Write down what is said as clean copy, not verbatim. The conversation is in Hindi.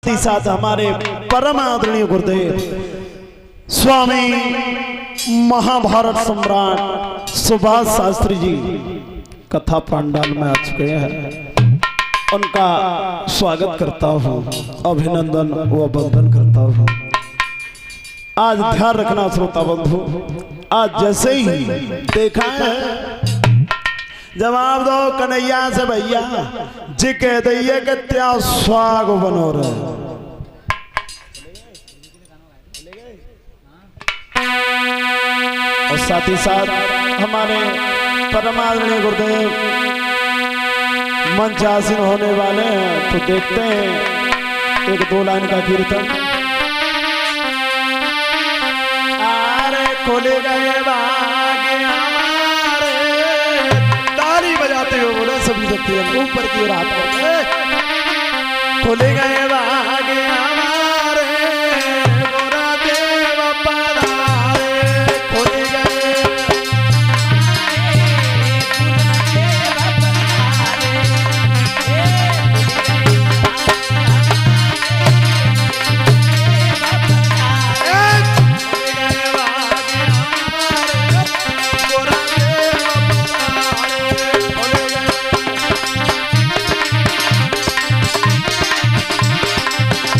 साथ ही साथ हमारे परम आदरणीय गुरुदेव स्वामी महाभारत सम्राट सुभाष शास्त्री जी कथा पंडाल में आ चुके हैं। उनका स्वागत करता हूँ, अभिनंदन व वंदन करता हूँ। आज ध्यान रखना श्रोता बंधु, आज जैसे ही देखा है जवाब दो कन्हैया से भैया जी कह दिए कि त्या स्वाग बनो रहे। और साथ ही साथ हमारे परमादरणीय गुरुदेव मंच आसीन होने वाले हैं, तो देखते हैं एक दो लाइन का कीर्तन। अरे खोले गए ताली बजाते हुए बोले सभी शक्ति ऊपर की ओर हाथ करके खोले गए